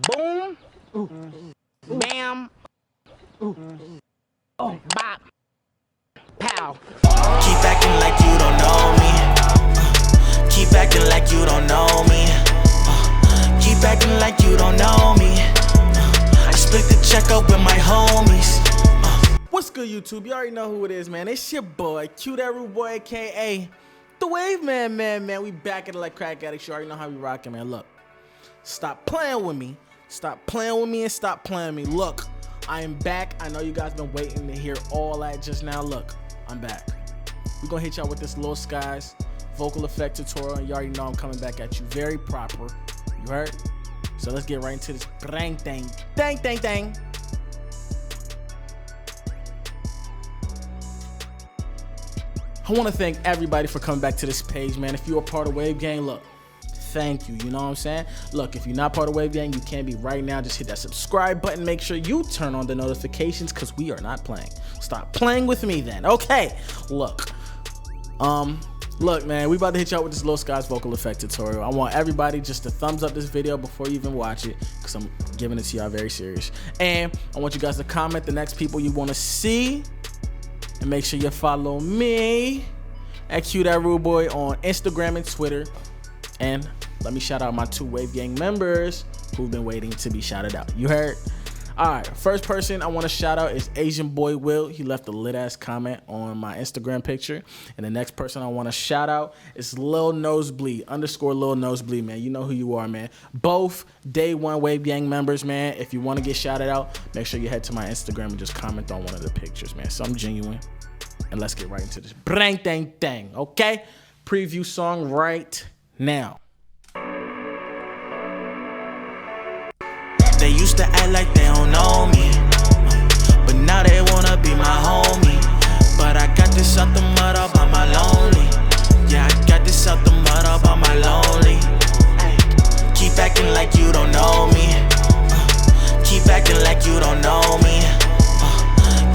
Boom. Bam. Bop. Pow. Keep acting like you don't know me. Keep acting like you don't know me. Keep acting like you don't know me. I split the check up with my homies. What's good, YouTube? You already know who it is, man. It's your boy, That Rude Boy, aka TheWavMan, man. We back at it like crack addicts. You already know how we rockin', man. Look, stop playing with me. Stop playing with me and stop playing with me. Look, I am back. I know you guys been waiting to hear all that just now. Look, I'm back. We're gonna hit y'all with this Lil Skies vocal effect tutorial. You already know I'm coming back at you very proper. You heard? So let's get right into this bang thing. Dang. I want to thank everybody for coming back to this page, man. If you're a part of Wave Gang, look, thank you. You know what I'm saying? Look, if you're not part of Wave Gang, you can be right now. Just hit that subscribe button. Make sure you turn on the notifications because we are not playing. Stop playing with me then. Okay. Look, man, we about to hit y'all with this Lil Skies vocal effect tutorial. I want everybody just to thumbs up this video before you even watch it because I'm giving it to y'all very serious. And I want you guys to comment the next people you want to see. And make sure you follow me at That Rude Boy on Instagram and Twitter. And let me shout out my 2 Wave Gang members who've been waiting to be shouted out. You heard? All right, first person I want to shout out is Asian Boy Will. He left a lit ass comment on my Instagram picture. And the next person I want to shout out is Lil Nosebleed _Lil Nosebleed, man. You know who you are, man. Both day 1 Wave Gang members, man. If you want to get shouted out, make sure you head to my Instagram and just comment on one of the pictures, man. So I'm genuine. And let's get right into this. Bang, dang, okay? Preview song right now. They used to act like they don't know me, but now they wanna be my homie. But I got this out the mud all by my lonely. Yeah, I got this out the mud all by my lonely. Keep acting like you don't know me. Keep acting like you don't know me.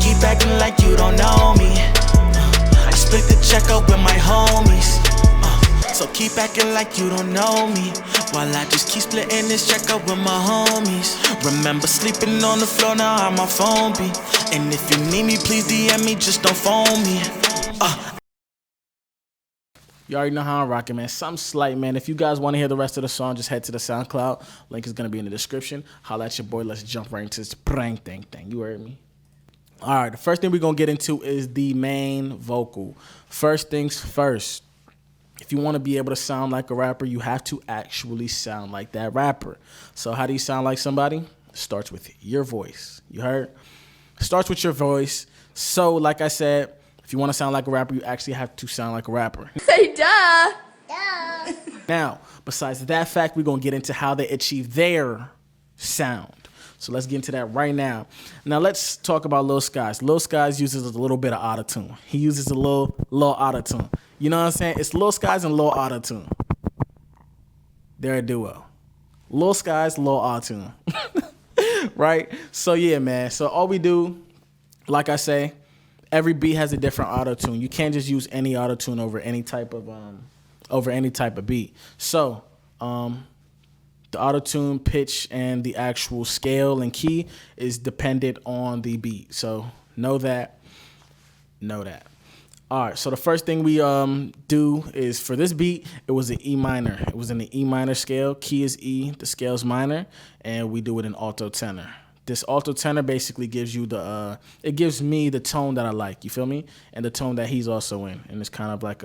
Keep acting like you don't know me. I split the check up with my homies. So keep acting like you don't know me, while I just keep splitting this check up with my homies. Remember sleeping on the floor, now how my phone be. And if you need me, please DM me, just don't phone me. You already know how I'm rocking, man. Something slight, man. If you guys want to hear the rest of the song, just head to the SoundCloud. Link is going to be in the description. Holla at your boy. Let's jump right into this bang thing. You heard me? All right, the first thing we're going to get into is the main vocal. First things first. If you want to be able to sound like a rapper, you have to actually sound like that rapper. So how do you sound like somebody? It starts with your voice. You heard? It starts with your voice. So like I said, if you want to sound like a rapper, you actually have to sound like a rapper. Say duh. Now, besides that fact, we're going to get into how they achieve their sound. So let's get into that right now. Now let's talk about Lil Skies. Lil Skies uses a little bit of autotune. He uses a little autotune. You know what I'm saying? It's Lil Skies and Lil Autotune. They're a duo. Lil Skies, Lil Autotune. Right? So yeah, man. So all we do, like I say, every beat has a different autotune. You can't just use any autotune over any type of beat. So the autotune pitch and the actual scale and key is dependent on the beat. So know that. All right, so the first thing we do is for this beat, it was an E minor. It was in the E minor scale. Key is E, the scale is minor, and we do it in alto tenor. This alto tenor basically gives you it gives me the tone that I like, you feel me? And the tone that he's also in. And it's kind of like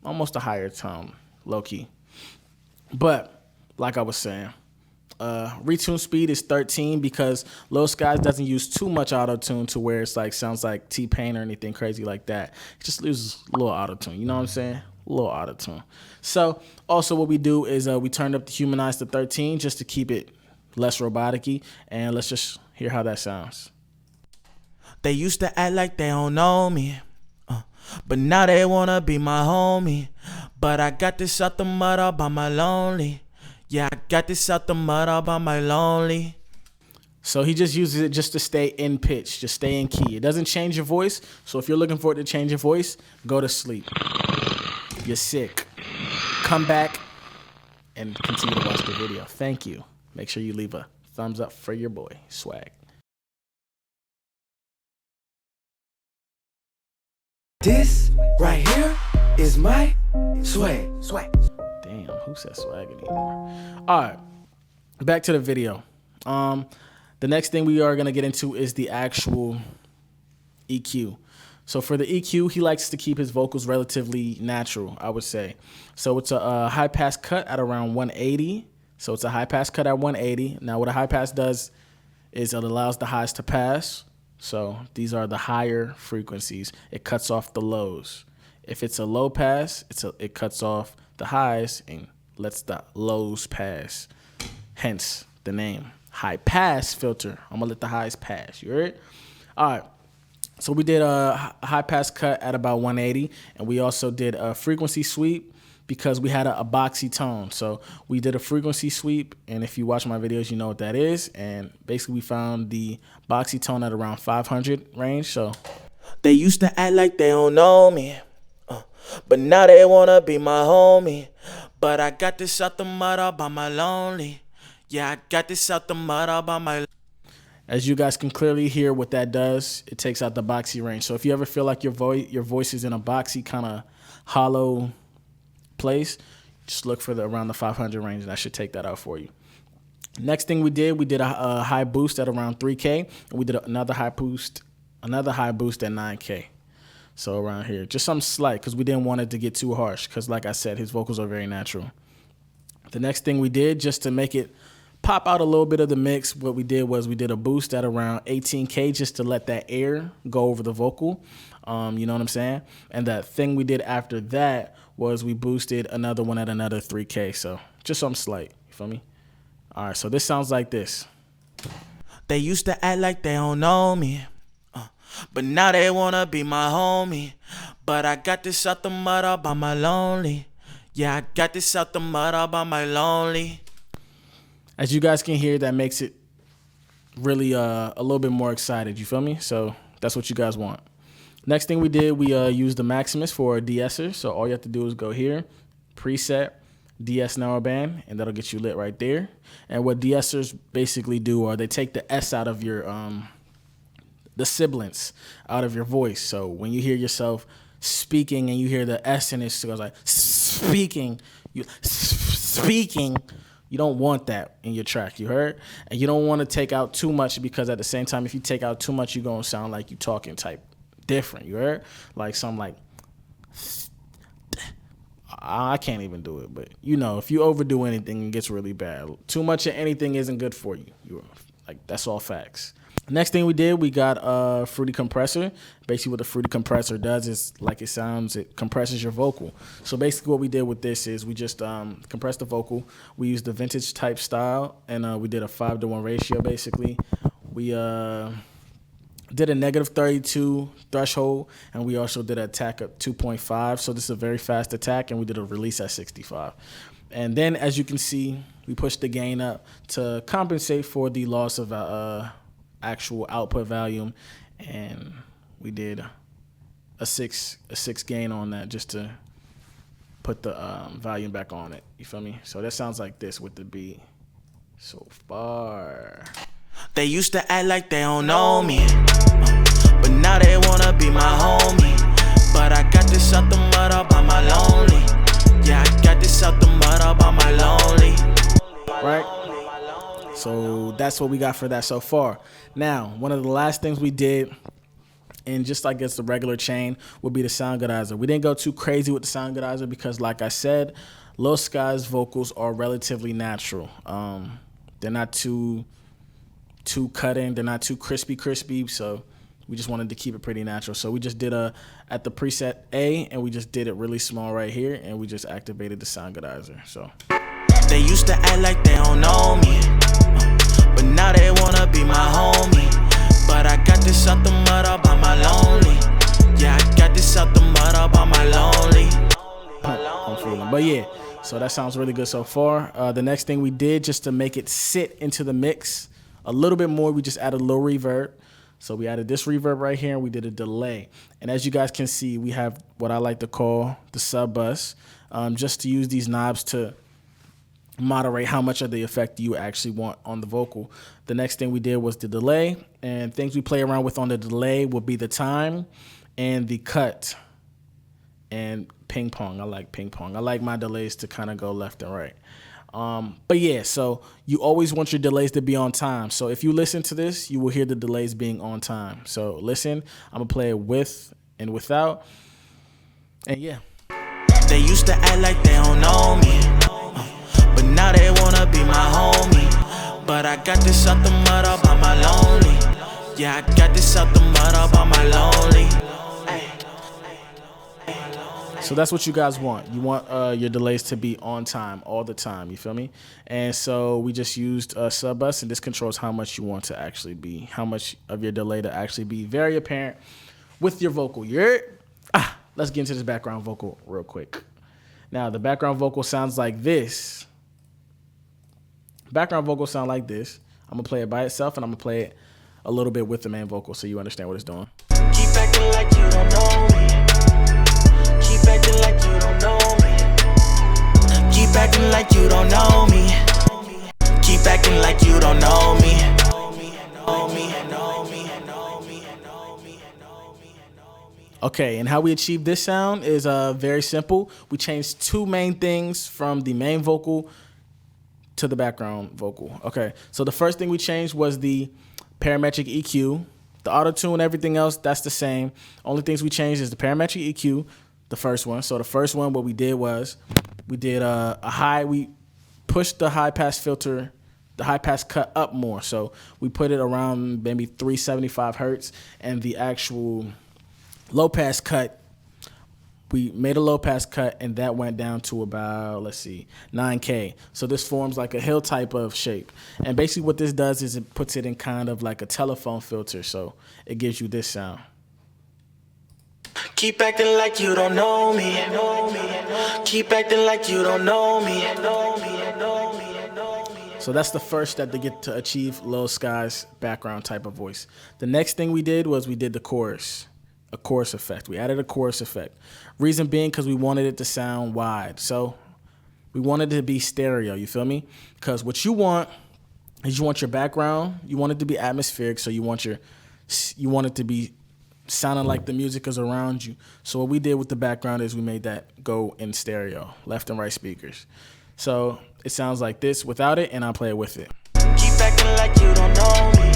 almost a higher tone, low key. But like I was saying, retune speed is 13 because Lil Skies doesn't use too much auto-tune to where it's like sounds like T-Pain or anything crazy like that. It just uses a little auto-tune, you know what I'm saying? A little auto-tune. So also what we do is we turned up the humanize to 13 just to keep it less robotic-y, and let's just hear how that sounds. They used to act like they don't know me, but now they wanna be my homie. But I got this out the mud all by my lonely. Yeah, I got this out the mud all by my lonely. So he just uses it just to stay in pitch, just stay in key. It doesn't change your voice. So if you're looking for it to change your voice, go to sleep. You're sick. Come back and continue to watch the video. Thank you. Make sure you leave a thumbs up for your boy, Swag. This right here is my swag. Damn, who said swag anymore? All right, back to the video. The next thing we are gonna get into is the actual EQ. So for the EQ, he likes to keep his vocals relatively natural, I would say. So it's a high pass cut at around 180. So it's a high pass cut at 180. Now what a high pass does is it allows the highs to pass. So these are the higher frequencies. It cuts off the lows. If it's a low pass, it cuts off the highs and lets the lows pass. Hence the name. High pass filter. I'm gonna let the highs pass. You heard? All right. So we did a high pass cut at about 180, and we also did a frequency sweep because we had a boxy tone. So we did a frequency sweep, and if you watch my videos, you know what that is. And basically we found the boxy tone at around 500 range. So They used to act like they don't know me, but now they wanna be my homie. But I got this out the mud all by my lonely. Yeah, I got this out the mud all by my. as you guys can clearly hear what that does, it takes out the boxy range. So if you ever feel like your voice is in a boxy kind of hollow place, just look for around the 500 range, and that should take that out for you. Next thing we did a high boost at around 3K, and we did another high boost at 9K. So around here, just something slight because we didn't want it to get too harsh because like I said, his vocals are very natural. The next thing we did, just to make it pop out a little bit of the mix, what we did was we did a boost at around 18K just to let that air go over the vocal. You know what I'm saying? And the thing we did after that was we boosted another one at another 3K. So just something slight. You feel me? All right, so this sounds like this. They used to act like they don't know me, but now they wanna be my homie. But I got this out the mud all by my lonely. Yeah, I got this out the mud all by my lonely. As you guys can hear, that makes it really a little bit more excited. You feel me? So that's what you guys want. Next thing we did, we used the Maximus for a De-Esser. So all you have to do is go here, preset, De-Ess narrowband, and that'll get you lit right there. And what De-Essers basically do are they take the S out of your the sibilants out of your voice. So when you hear yourself speaking and you hear the S in it, so it goes like speaking, you don't want that in your track, you heard? And you don't want to take out too much because at the same time, if you take out too much, you're going to sound like you talking type different, you heard? Like something like, I can't even do it, but you know, if you overdo anything, it gets really bad. Too much of anything isn't good for you. Like, that's all facts. Next thing we did, we got a Fruity Compressor. Basically what the Fruity Compressor does is, like it sounds, it compresses your vocal. So basically what we did with this is we just compressed the vocal. We used the vintage type style, and we did a 5-to-1 ratio basically. We did a -32 threshold, and we also did an attack at 2.5. So this is a very fast attack, and we did a release at 65. And then as you can see, we pushed the gain up to compensate for the loss of actual output volume, and we did a six gain on that just to put the volume back on it. You feel me? So that sounds like this with the beat so far. They used to act like they don't know me, but now they wanna be my homie. But I got this out the mud all by my lonely. Yeah, I got this out the mud all by my lonely. Right? So that's what we got for that so far. Now, one of the last things we did, and just like it's the regular chain, would be the Soundcloudizer. We didn't go too crazy with the Soundcloudizer because, like I said, Lil Skies vocals are relatively natural. They're not too cutting. They're not too crispy. So we just wanted to keep it pretty natural. So we just did at the preset A, and we just did it really small right here, and we just activated the Soundcloudizer. So they used to act like they don't know me, but now they wanna be my homie. But I got this out the mud all by my lonely. Yeah, I got this out the mud all by my lonely. I'm feeling. But yeah, so that sounds really good so far. The next thing we did, just to make it sit into the mix a little bit more, we just added a little reverb. So we added this reverb right here, and we did a delay. And as you guys can see, we have what I like to call the sub bus, just to use these knobs to moderate how much of the effect you actually want on the vocal. The next thing we did was the delay, and things we play around with on the delay will be the time and the cut and ping pong. I like ping pong. I like my delays to kind of go left and right. But yeah, so you always want your delays to be on time. So if you listen to this, you will hear the delays being on time. So listen, I'm gonna play it with and without, and yeah. They used to act like they don't know me, but now they wanna be my homie. But I got this out the mud up on my lonely. Yeah, I got this out the mud up on my lonely. So that's what you guys want. You want your delays to be on time all the time. You feel me? And so we just used a sub bus, and this controls how much you want to actually be, how much of your delay to actually be very apparent with your vocal. Let's get into this background vocal real quick. Now, the background vocal sounds like this. Background vocals sound like this. I'm going to play it by itself, and I'm going to play it a little bit with the main vocal so you understand what it's doing. Keep acting like you don't know me. Keep acting like you don't know me. Keep acting like you don't know me. Keep acting like you don't know me. Okay, and how we achieve this sound is very simple. We changed two main things from the main vocal to the background vocal. Okay, so the first thing we changed was the parametric EQ. The auto-tune, everything else, that's the same. Only things we changed is the parametric EQ, the first one. So the first one, what we did was we did we pushed the high pass filter, the high pass cut up more. So we put it around maybe 375 hertz, and the actual low pass cut, we made a low pass cut, and that went down to about, 9K. So this forms like a hill type of shape. And basically what this does is it puts it in kind of like a telephone filter. So it gives you this sound. Keep acting like you don't know me. Keep acting like you don't know me. So that's the first step to get to achieve Lil Skies background type of voice. The next thing we did was we did the chorus. A chorus effect. We added a chorus effect. Reason being because we wanted it to sound wide. So we wanted it to be stereo, you feel me? Because what you want is you want your background, you want it to be atmospheric, so you want it to be sounding like the music is around you. So what we did with the background is we made that go in stereo, left and right speakers. So it sounds like this without it, and I'll play it with it. Keep acting like you don't know me.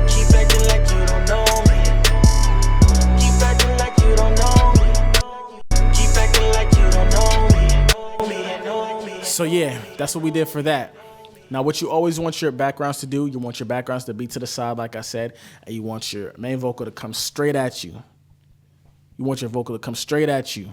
Keep acting like you don't know me. So yeah, that's what we did for that. Now what you always want your backgrounds to do, you want your backgrounds to be to the side like I said, and you want your main vocal to come straight at you. You want your vocal to come straight at you.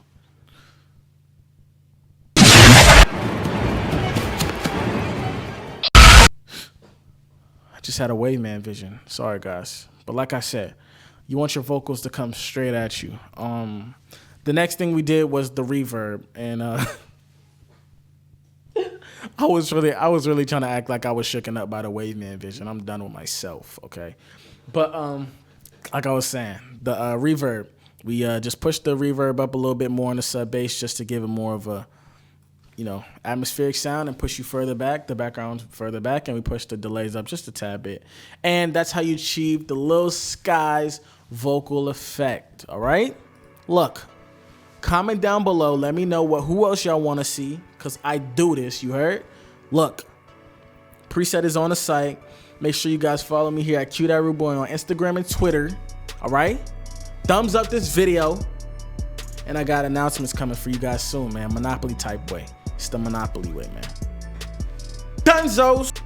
I just had a WavMan vision. Sorry guys. But like I said, you want your vocals to come straight at you. The next thing we did was the reverb, and I was really trying to act like I was shooken up by the WavMan vision. I'm done with myself, okay? But like I was saying, the reverb, we just pushed the reverb up a little bit more on the sub bass just to give it more of a, atmospheric sound, and push you further back, the background further back, and we pushed the delays up just a tad bit. And that's how you achieve the Lil Skies vocal effect, all right? Look, comment down below. Let me know who else y'all want to see, because I do this, you heard? Look, preset is on the site. Make sure you guys follow me here at Q.Ruboy on Instagram and Twitter, all right? Thumbs up this video. And I got announcements coming for you guys soon, man. Monopoly type way. It's the Monopoly way, man. Dunzos!